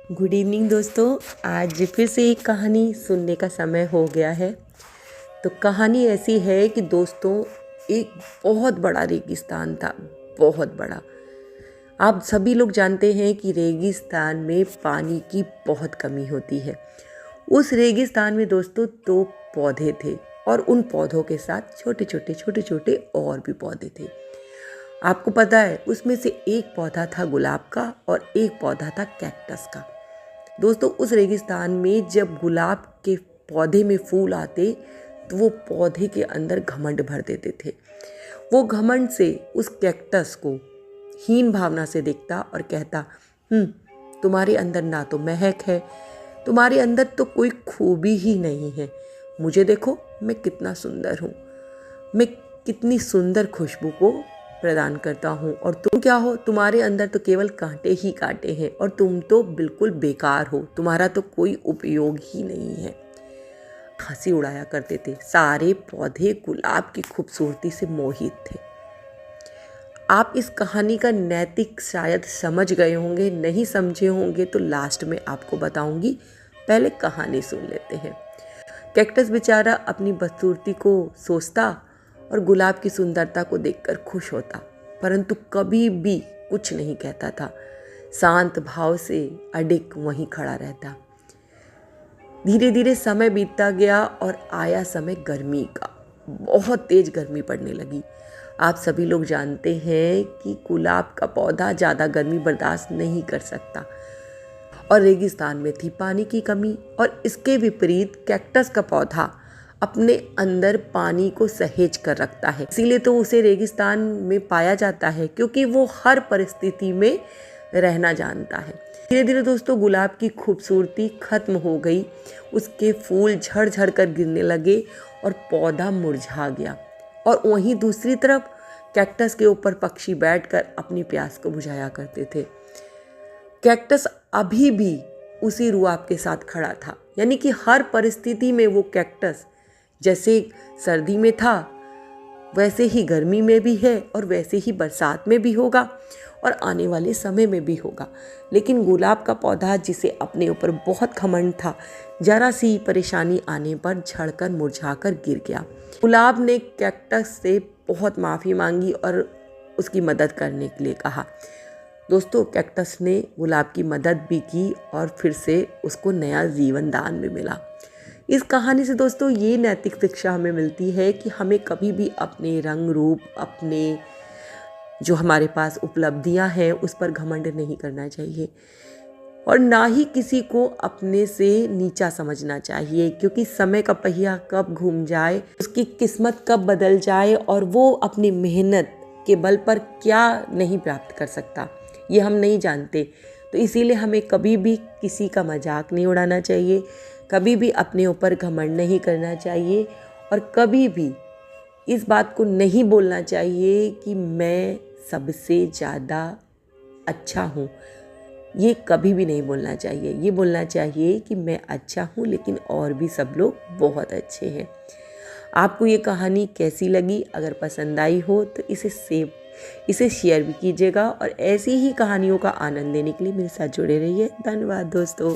Good evening दोस्तों। आज फिर से एक कहानी सुनने का समय हो गया है। तो कहानी ऐसी है कि दोस्तों, एक बहुत बड़ा रेगिस्तान था, बहुत बड़ा। आप सभी लोग जानते हैं कि रेगिस्तान में पानी की बहुत कमी होती है। उस रेगिस्तान में दोस्तों 2 पौधे थे और उन पौधों के साथ छोटे छोटे और भी पौधे थे। आपको पता है, उसमें से एक पौधा था गुलाब का और एक पौधा था कैक्टस का। दोस्तों, उस रेगिस्तान में जब गुलाब के पौधे में फूल आते तो वो पौधे के अंदर घमंड भर देते थे। वो घमंड से उस कैक्टस को हीन भावना से देखता और कहता, तुम्हारे अंदर ना तो महक है, तुम्हारे अंदर तो कोई खूबी ही नहीं है। मुझे देखो, मैं कितना सुंदर हूँ, मैं कितनी सुंदर खुशबू को प्रदान करता हूँ, और तुम क्या हो? तुम्हारे अंदर तो केवल कांटे ही कांटे हैं और तुम तो बिल्कुल बेकार हो, तुम्हारा तो कोई उपयोग ही नहीं है। हंसी उड़ाया करते थे। सारे पौधे गुलाब की खूबसूरती से मोहित थे। आप इस कहानी का नैतिक शायद समझ गए होंगे, नहीं समझे होंगे तो लास्ट में आपको बताऊंगी। पहले कहानी सुन लेते हैं। कैक्टस बेचारा अपनी बदसूरती को सोचता और गुलाब की सुंदरता को देखकर खुश होता, परंतु कभी भी कुछ नहीं कहता था। शांत भाव से अडिग वहीं खड़ा रहता। धीरे धीरे समय बीतता गया और आया समय गर्मी का। बहुत तेज गर्मी पड़ने लगी। आप सभी लोग जानते हैं कि गुलाब का पौधा ज़्यादा गर्मी बर्दाश्त नहीं कर सकता और रेगिस्तान में थी पानी की कमी, और इसके विपरीत कैक्टस का पौधा अपने अंदर पानी को सहेज कर रखता है। इसीलिए तो उसे रेगिस्तान में पाया जाता है, क्योंकि वो हर परिस्थिति में रहना जानता है। धीरे धीरे दोस्तों, गुलाब की खूबसूरती खत्म हो गई। उसके फूल झड़ झड़ कर गिरने लगे और पौधा मुरझा गया। और वहीं दूसरी तरफ कैक्टस के ऊपर पक्षी बैठकर अपनी प्यास को बुझाया करते थे। कैक्टस अभी भी उसी रुआब के साथ खड़ा था, यानी कि हर परिस्थिति में वो कैक्टस जैसे सर्दी में था वैसे ही गर्मी में भी है और वैसे ही बरसात में भी होगा और आने वाले समय में भी होगा। लेकिन गुलाब का पौधा, जिसे अपने ऊपर बहुत घमंड था, जरा सी परेशानी आने पर झड़कर मुरझाकर गिर गया। गुलाब ने कैक्टस से बहुत माफ़ी मांगी और उसकी मदद करने के लिए कहा। दोस्तों, कैक्टस ने गुलाब की मदद भी की और फिर से उसको नया जीवन दान में मिला। इस कहानी से दोस्तों ये नैतिक शिक्षा हमें मिलती है कि हमें कभी भी अपने रंग रूप, अपने जो हमारे पास उपलब्धियां हैं, उस पर घमंड नहीं करना चाहिए और ना ही किसी को अपने से नीचा समझना चाहिए, क्योंकि समय का पहिया कब घूम जाए, उसकी किस्मत कब बदल जाए और वो अपनी मेहनत के बल पर क्या नहीं प्राप्त कर सकता, ये हम नहीं जानते। तो इसीलिए हमें कभी भी किसी का मजाक नहीं उड़ाना चाहिए, कभी भी अपने ऊपर घमंड नहीं करना चाहिए और कभी भी इस बात को नहीं बोलना चाहिए कि मैं सबसे ज़्यादा अच्छा हूँ। ये कभी भी नहीं बोलना चाहिए। ये बोलना चाहिए कि मैं अच्छा हूँ, लेकिन और भी सब लोग बहुत अच्छे हैं। आपको ये कहानी कैसी लगी? अगर पसंद आई हो तो इसे शेयर भी कीजिएगा और ऐसी ही कहानियों का आनंद लेने के लिए मेरे साथ जुड़े रहिए। धन्यवाद दोस्तों।